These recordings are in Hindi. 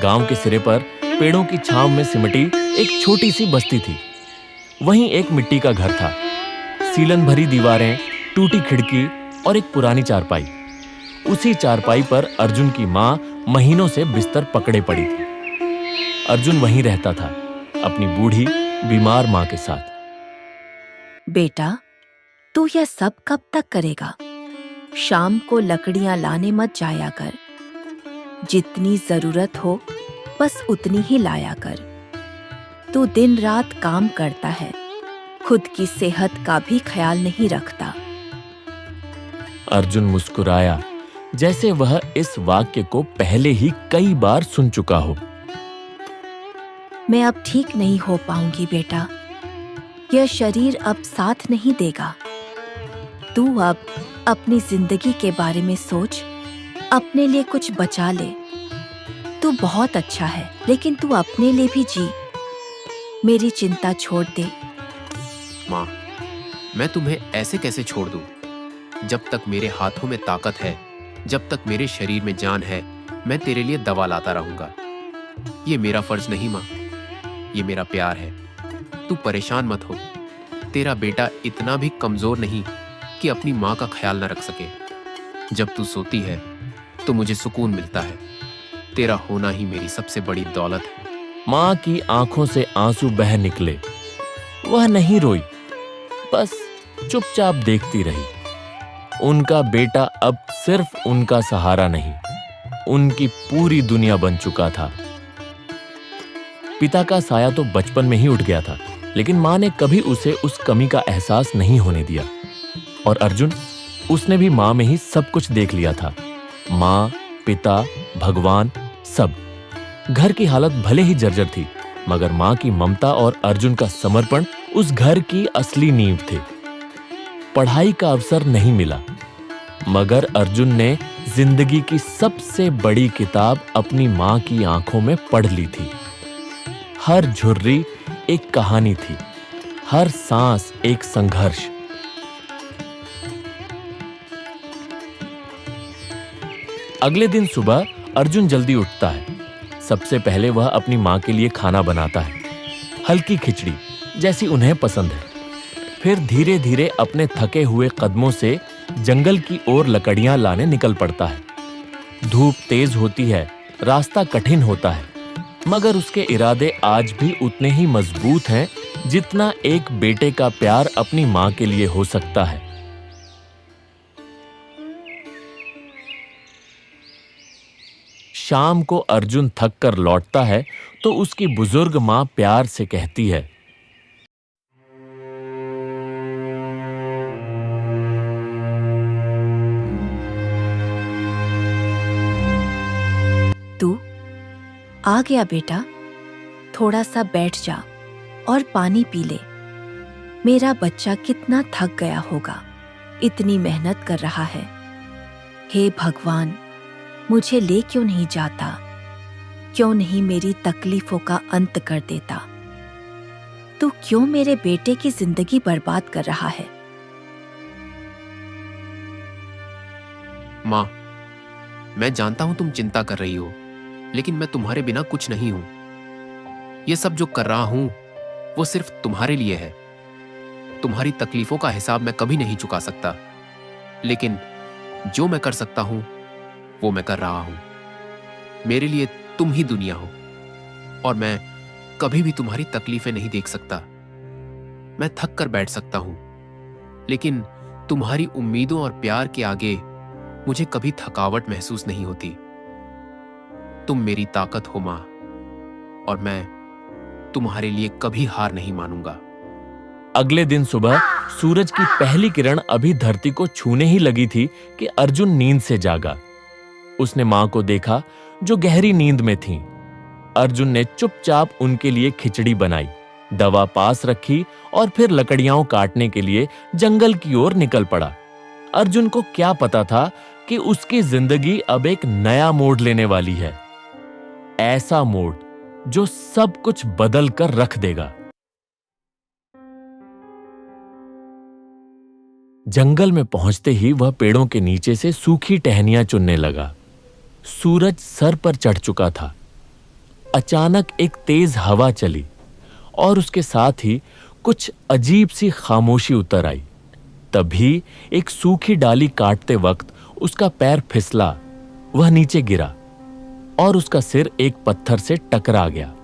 गांव के सिरे पर पेड़ों की छांव में सिमटी एक छोटी सी बस्ती थी। वहीं एक मिट्टी का घर था, सीलन भरी दीवारें, टूटी खिड़की और एक पुरानी चारपाई। उसी चारपाई पर अर्जुन की मां महीनों से बिस्तर पकड़े पड़ी थी। अर्जुन वहीं रहता था, अपनी बूढ़ी बीमार मां के साथ। बेटा, तू यह सब कब तक करेगा? शाम को लकड़ियां लाने मत जाया कर। जितनी जरूरत हो बस उतनी ही लाया कर। तू दिन रात काम करता है, खुद की सेहत का भी ख्याल नहीं रखता। अर्जुन मुस्कुराया, जैसे वह इस वाक्य को पहले ही कई बार सुन चुका हो। मैं अब ठीक नहीं हो पाऊंगी बेटा। यह शरीर अब साथ नहीं देगा। तू अब अपनी जिंदगी के बारे में सोच, अपने लिए कुछ बचा ले। तू बहुत अच्छा है, लेकिन तू अपने लिए भी जी। मेरी चिंता छोड़ दे। माँ, मैं तुम्हें ऐसे कैसे छोड़ दूं? जब तक मेरे हाथों में ताकत है, जब तक मेरे शरीर में जान है, मैं तेरे लिए दवा लाता रहूंगा। ये मेरा फर्ज नहीं माँ, ये मेरा प्यार है। तू परेशान मत हो। तेरा बेटा इतना भी कमजोर नहीं कि अपनी माँ का ख्याल न रख सके। जब तू सोती है तो मुझे सुकून मिलता है। तेरा होना ही मेरी सबसे बड़ी दौलत है। मां की आंखों से आंसू बह निकले। वह नहीं रोई, बस चुपचाप देखती रही। उनका बेटा अब सिर्फ उनका सहारा नहीं, उनकी पूरी दुनिया बन चुका था। पिता का साया तो बचपन में ही उठ गया था, लेकिन मां ने कभी उसे उस कमी का एहसास नहीं होने दिया। और अर्जुन, उसने भी मां में ही सब कुछ देख लिया था। मां, पिता, भगवान, सब। घर की हालत भले ही जर्जर थी, मगर मां की ममता और अर्जुन का समर्पण उस घर की असली नींव थे। पढ़ाई का अवसर नहीं मिला, मगर अर्जुन ने जिंदगी की सबसे बड़ी किताब अपनी मां की आंखों में पढ़ ली थी। हर झुर्री एक कहानी थी, हर सांस एक संघर्ष। अगले दिन सुबह अर्जुन जल्दी उठता है। सबसे पहले वह अपनी मां के लिए खाना बनाता है, हल्की खिचड़ी जैसी उन्हें पसंद है। फिर धीरे धीरे अपने थके हुए कदमों से जंगल की ओर लकड़ियां लाने निकल पड़ता है। धूप तेज होती है, रास्ता कठिन होता है, मगर उसके इरादे आज भी उतने ही मजबूत हैं जितना एक बेटे का प्यार अपनी मां के लिए हो सकता है। शाम को अर्जुन थक कर लौटता है तो उसकी बुजुर्ग मां प्यार से कहती है, तू आ गया बेटा, थोड़ा सा बैठ जा और पानी पी ले। मेरा बच्चा कितना थक गया होगा, इतनी मेहनत कर रहा है। हे भगवान, मुझे ले क्यों नहीं जाता? क्यों नहीं मेरी तकलीफों का अंत कर देता? तू क्यों मेरे बेटे की जिंदगी बर्बाद कर रहा है? माँ, मैं जानता हूं तुम चिंता कर रही हो, लेकिन मैं तुम्हारे बिना कुछ नहीं हूं। ये सब जो कर रहा हूं वो सिर्फ तुम्हारे लिए है। तुम्हारी तकलीफों का हिसाब मैं कभी नहीं चुका सकता, लेकिन जो मैं कर सकता हूं वो मैं कर रहा हूं। मेरे लिए तुम ही दुनिया हो, और मैं कभी भी तुम्हारी तकलीफें नहीं देख सकता। मैं थक कर बैठ सकता हूं, लेकिन तुम्हारी उम्मीदों और प्यार के आगे मुझे कभी थकावट महसूस नहीं होती। तुम मेरी ताकत हो मां, और मैं तुम्हारे लिए कभी हार नहीं मानूंगा। अगले दिन सुबह सूरज की पहली किरण अभी धरती को छूने ही लगी थी कि अर्जुन नींद से जागा। उसने मां को देखा जो गहरी नींद में थीं। अर्जुन ने चुपचाप उनके लिए खिचड़ी बनाई, दवा पास रखी और फिर लकड़ियां काटने के लिए जंगल की ओर निकल पड़ा। अर्जुन को क्या पता था कि उसकी जिंदगी अब एक नया मोड़ लेने वाली है, ऐसा मोड़ जो सब कुछ बदल कर रख देगा। जंगल में पहुंचते ही वह पेड़ों के नीचे से सूखी टहनियां चुनने लगा। सूरज सर पर चढ़ चुका था। अचानक एक तेज हवा चली और उसके साथ ही कुछ अजीब सी खामोशी उतर आई। तभी एक सूखी डाली काटते वक्त उसका पैर फिसला, वह नीचे गिरा और उसका सिर एक पत्थर से टकरा गया।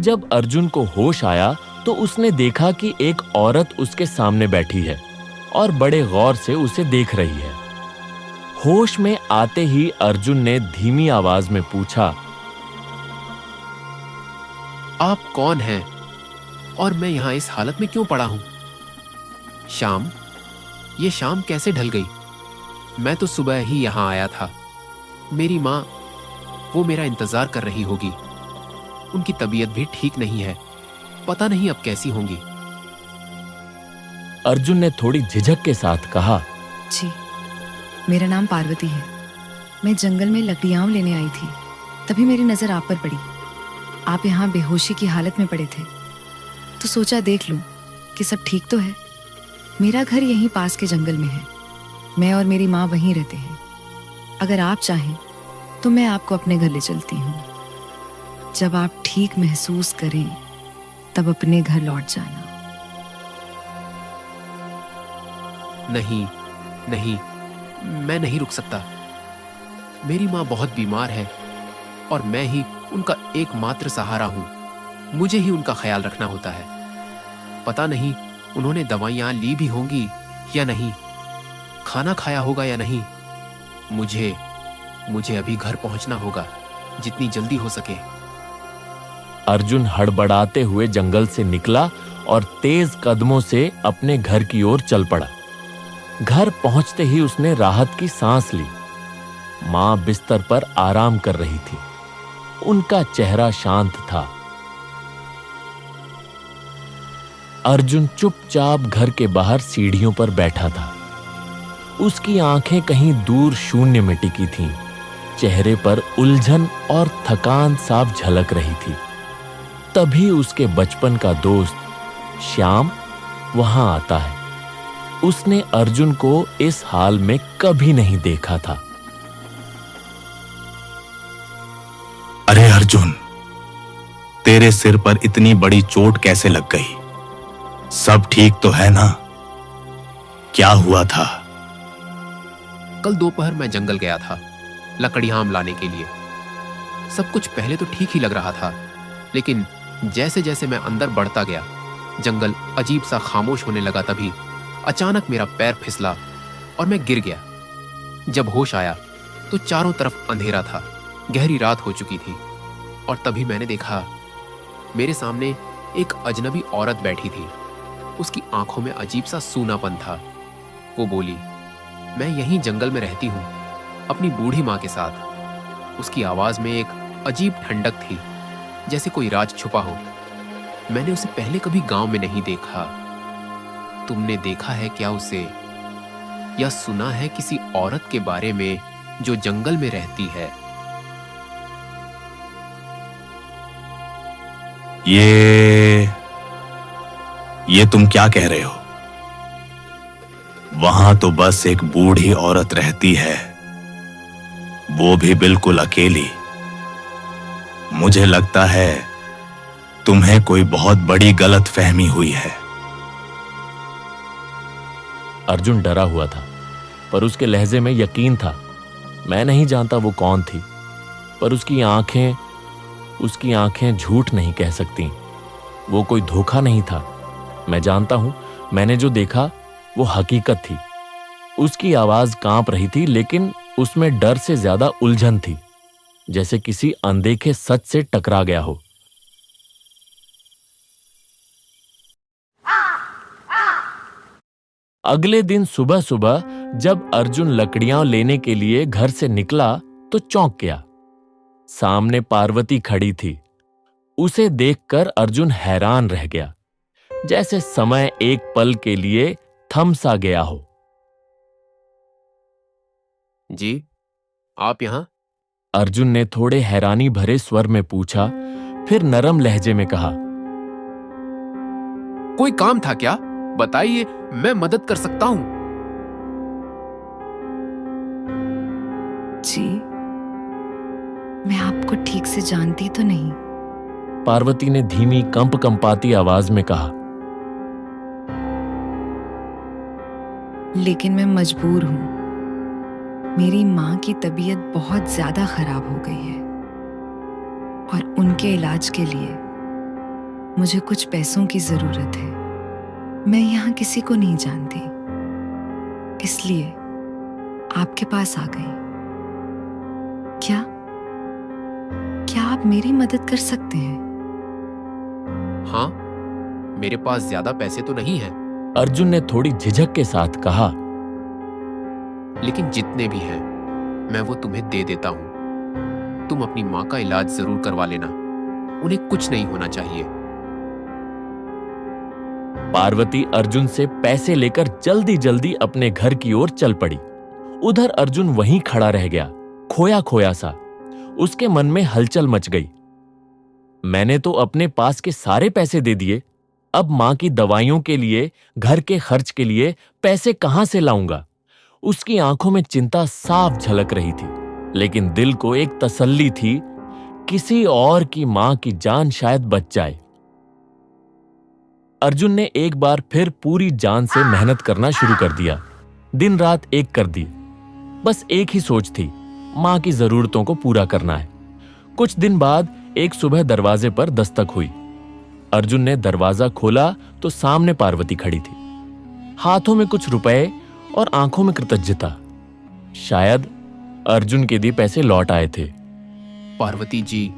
जब अर्जुन को होश आया तो उसने देखा कि एक औरत उसके सामने बैठी है और बड़े गौर से उसे देख रही है। होश में आते ही अर्जुन ने धीमी आवाज में पूछा, आप कौन हैं और मैं यहां इस हालत में क्यों पड़ा हूं? शाम, ये शाम कैसे ढल गई? मैं तो सुबह ही यहां आया था। मेरी मां, वो मेरा इंतजार कर रही होगी। उनकी तबीयत भी ठीक नहीं है, पता नहीं अब कैसी होंगी। अर्जुन ने थोड़ी झिझक के साथ कहा, जी, मेरा नाम पार्वती है। मैं जंगल में लकड़ियां लेने आई थी, तभी मेरी नजर आप पर पड़ी। आप यहाँ बेहोशी की हालत में पड़े थे, तो सोचा देख लूं कि सब ठीक तो है। मेरा घर यहीं पास के जंगल में है। मैं और मेरी माँ वहीं रहते हैं। अगर आप चाहें तो मैं आपको अपने घर ले चलती हूँ। जब आप ठीक महसूस करें तब अपने घर लौट जाना। नहीं नहीं, मैं नहीं रुक सकता। मेरी माँ बहुत बीमार है और मैं ही उनका एकमात्र सहारा हूं। मुझे ही उनका ख्याल रखना होता है। पता नहीं उन्होंने दवाइयां ली भी होंगी या नहीं, खाना खाया होगा या नहीं। मुझे अभी घर पहुंचना होगा, जितनी जल्दी हो सके। अर्जुन हड़बड़ाते हुए जंगल से निकला और तेज कदमों से अपने घर की ओर चल पड़ा। घर पहुंचते ही उसने राहत की सांस ली। मां बिस्तर पर आराम कर रही थी। उनका चेहरा शांत था। अर्जुन चुपचाप घर के बाहर सीढ़ियों पर बैठा था। उसकी आंखें कहीं दूर शून्य में टिकी थीं। चेहरे पर उलझन और थकान साफ झलक रही थी। तभी उसके बचपन का दोस्त श्याम वहां आता है। उसने अर्जुन को इस हाल में कभी नहीं देखा था। अरे अर्जुन, तेरे सिर पर इतनी बड़ी चोट कैसे लग गई? सब ठीक तो है ना? क्या हुआ था? कल दोपहर मैं जंगल गया था लकड़ियां लाने के लिए। सब कुछ पहले तो ठीक ही लग रहा था, लेकिन जैसे जैसे मैं अंदर बढ़ता गया, जंगल अजीब सा खामोश होने लगा। तभी अचानक मेरा पैर फिसला और मैं गिर गया। जब होश आया तो चारों तरफ अंधेरा था, गहरी रात हो चुकी थी। और तभी मैंने देखा, मेरे सामने एक अजनबी औरत बैठी थी। उसकी आंखों में अजीब सा सूनापन था। वो बोली, मैं यहीं जंगल में रहती हूँ, अपनी बूढ़ी माँ के साथ। उसकी आवाज में एक अजीब ठंडक थी, जैसे कोई राज छुपा हो। मैंने उसे पहले कभी गांव में नहीं देखा। तुमने देखा है क्या उसे, या सुना है किसी औरत के बारे में जो जंगल में रहती है? ये तुम क्या कह रहे हो? वहां तो बस एक बूढ़ी औरत रहती है, वो भी बिल्कुल अकेली। मुझे लगता है तुम्हें कोई बहुत बड़ी गलतफहमी हुई है। अर्जुन डरा हुआ था, पर उसके लहजे में यकीन था। मैं नहीं जानता वो कौन थी, पर उसकी आंखें झूठ नहीं कह सकती। वो कोई धोखा नहीं था। मैं जानता हूं, मैंने जो देखा वो हकीकत थी। उसकी आवाज कांप रही थी, लेकिन उसमें डर से ज्यादा उलझन थी, जैसे किसी अनदेखे सच से टकरा गया हो। अगले दिन सुबह सुबह जब अर्जुन लकड़ियां लेने के लिए घर से निकला तो चौंक गया। सामने पार्वती खड़ी थी। उसे देखकर अर्जुन हैरान रह गया, जैसे समय एक पल के लिए थम सा गया हो। जी, आप यहां? अर्जुन ने थोड़े हैरानी भरे स्वर में पूछा, फिर नरम लहजे में कहा, कोई काम था क्या? बताइए, मैं मदद कर सकता हूं। जी, मैं आपको ठीक से जानती तो नहीं। पार्वती ने धीमी कंपाती आवाज में कहा। लेकिन मैं मजबूर हूं। मेरी माँ की तबीयत बहुत ज्यादा खराब हो गई है और उनके इलाज के लिए मुझे कुछ पैसों की जरूरत है। मैं यहाँ किसी को नहीं जानती, इसलिए आपके पास आ गई। क्या आप मेरी मदद कर सकते हैं? हाँ, मेरे पास ज्यादा पैसे तो नहीं हैं, अर्जुन ने थोड़ी झिझक के साथ कहा। लेकिन जितने भी हैं मैं वो तुम्हें दे देता हूं। तुम अपनी माँ का इलाज जरूर करवा लेना, उन्हें कुछ नहीं होना चाहिए। पार्वती अर्जुन से पैसे लेकर जल्दी जल्दी अपने घर की ओर चल पड़ी। उधर अर्जुन वहीं खड़ा रह गया, खोया खोया सा। उसके मन में हलचल मच गई। मैंने तो अपने पास के सारे पैसे दे दिए, अब मां की दवाइयों के लिए, घर के खर्च के लिए पैसे कहां से लाऊंगा? उसकी आंखों में चिंता साफ झलक रही थी, लेकिन दिल को एक तसल्ली थी, किसी और की मां की जान शायद बच जाए। अर्जुन ने एक बार फिर पूरी जान से मेहनत करना शुरू कर दिया। दिन रात एक कर दी। बस एक ही सोच थी, मां की जरूरतों को पूरा करना है। कुछ दिन बाद एक सुबह दरवाजे पर दस्तक हुई। अर्जुन ने दरवाजा खोला तो सामने पार्वती खड़ी थी, हाथों में कुछ रुपए और आंखों में कृतज्ञता। शायद अर्जुन के दिए पैसे लौट आए थे। पार्वती जी,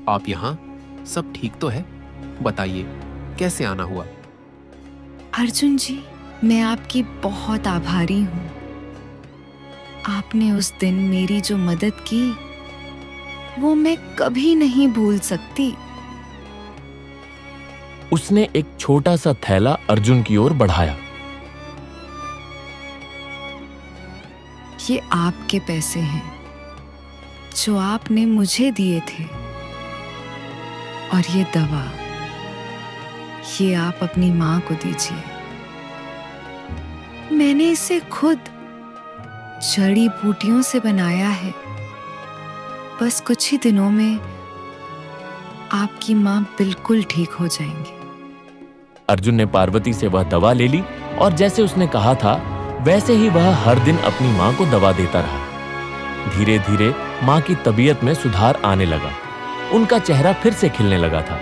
आप यहाँ? सब ठीक तो है? बताइए, कैसे आना हुआ? अर्जुन जी, मैं आपकी बहुत आभारी हूँ। आपने उस दिन मेरी जो मदद की, वो मैं कभी नहीं भूल सकती। उसने एक छोटा सा थैला अर्जुन की ओर बढ़ाया। ये आपके पैसे हैं जो आपने मुझे दिए थे, और ये दवा, ये आप अपनी मां को दीजिए। मैंने इसे खुद जड़ी बूटियों से बनाया है। बस कुछ ही दिनों में आपकी मां बिल्कुल ठीक हो जाएंगी। अर्जुन ने पार्वती से वह दवा ले ली और जैसे उसने कहा था वैसे ही वह हर दिन अपनी मां को दवा देता रहा। धीरे धीरे मां की तबीयत में सुधार आने लगा। उनका चेहरा फिर से खिलने लगा था।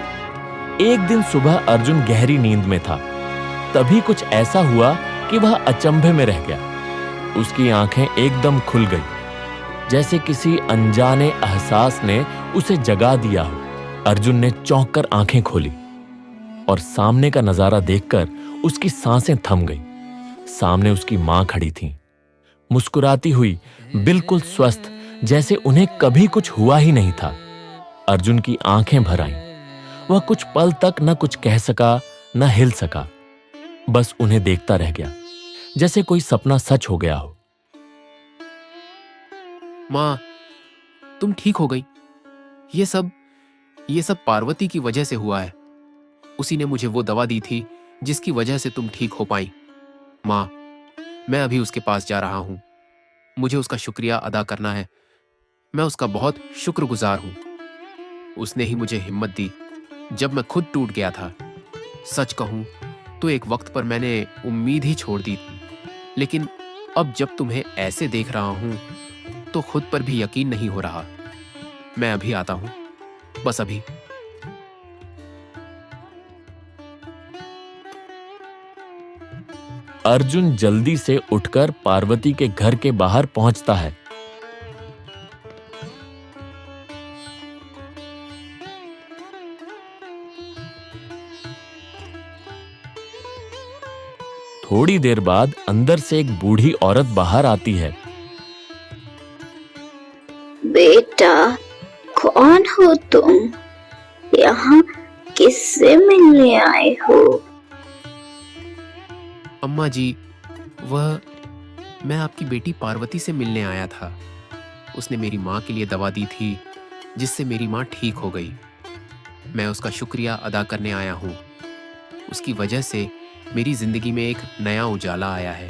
एक दिन सुबह अर्जुन गहरी नींद में था। तभी कुछ ऐसा हुआ कि वह अचंभे में रह गया। उसकी आंखें एकदम खुल गई, जैसे किसी अनजाने एहसास ने उसे जगा दिया हो। अर्जुन ने चौंक कर आंखें खोली और सामने का नजारा देखकर उसकी सांसें थम गईं। सामने उसकी मां खड़ी थी, मुस्कुराती हुई, बिल्कुल स्वस्थ, जैसे उन्हें कभी कुछ हुआ ही नहीं था। अर्जुन की आंखें भर आईं। वह कुछ पल तक न कुछ कह सका, न हिल सका। बस उन्हें देखता रह गया, जैसे कोई सपना सच हो गया हो। माँ, तुम ठीक हो गई। ये सब पार्वती की वजह से हुआ है। उसी ने मुझे वो दवा दी थी जिसकी वजह से तुम ठीक हो पाई। माँ, मैं अभी उसके पास जा रहा हूं। मुझे उसका शुक्रिया अदा करना है। मैं उसका बहुत शुक्रगुजार हूं। उसने ही मुझे हिम्मत दी जब मैं खुद टूट गया था। सच कहूं तो एक वक्त पर मैंने उम्मीद ही छोड़ दी थी, लेकिन अब जब तुम्हें ऐसे देख रहा हूं तो खुद पर भी यकीन नहीं हो रहा। मैं अभी आता हूं, बस अभी। अर्जुन जल्दी से उठकर पार्वती के घर के बाहर पहुंचता है। थोड़ी देर बाद अंदर से एक बूढ़ी औरत बाहर आती है। बेटा, कौन हो तुम? यहाँ किससे मिलने आए हो? अम्मा जी, मैं आपकी बेटी पार्वती से मिलने आया था। उसने मेरी माँ के लिए दवा दी थी जिससे मेरी माँ ठीक हो गई। मैं उसका शुक्रिया अदा करने आया हूँ। उसकी वजह से मेरी जिंदगी में एक नया उजाला आया है।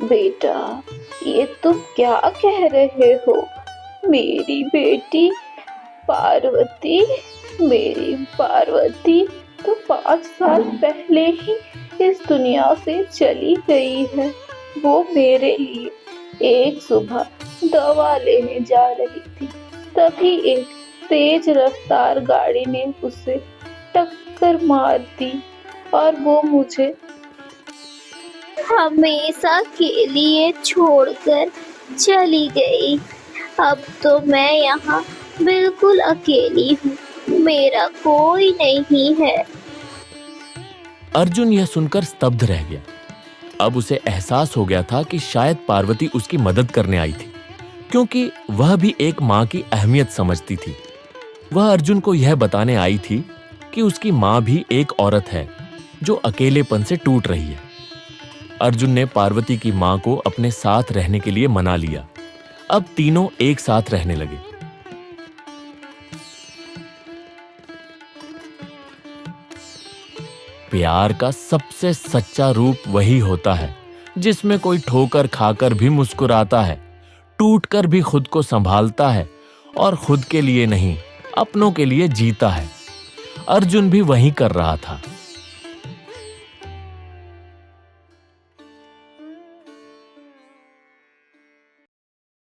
बेटा, ये तुम क्या कह रहे हो? मेरी बेटी पार्वती, मेरी पार्वती तो 5 साल पहले ही इस दुनिया से चली गई है। वो मेरे लिए एक सुबह दवा लेने जा रही थी, तभी एक तेज रफ्तार गाड़ी ने उसे टक्कर मार दी और वो मुझे हमेशा के लिए छोड़कर चली गई। अब तो मैं यहाँ बिल्कुल अकेली हूँ, मेरा कोई नहीं है। अर्जुन यह सुनकर स्तब्ध रह गया। अब उसे एहसास हो गया था कि शायद पार्वती उसकी मदद करने आई थी, क्योंकि वह भी एक माँ की अहमियत समझती थी। वह अर्जुन को यह बताने आई थी कि उसकी माँ भी एक औरत है जो अकेलेपन से टूट रही है। अर्जुन ने पार्वती की माँ को अपने साथ रहने के लिए मना लिया। अब तीनों एक साथ रहने लगे। प्यार का सबसे सच्चा रूप वही होता है जिसमें कोई ठोकर खाकर भी मुस्कुराता है, टूटकर भी खुद को संभालता है और खुद के लिए नहीं, अपनों के लिए जीता है। अर्जुन भी वही कर रहा था।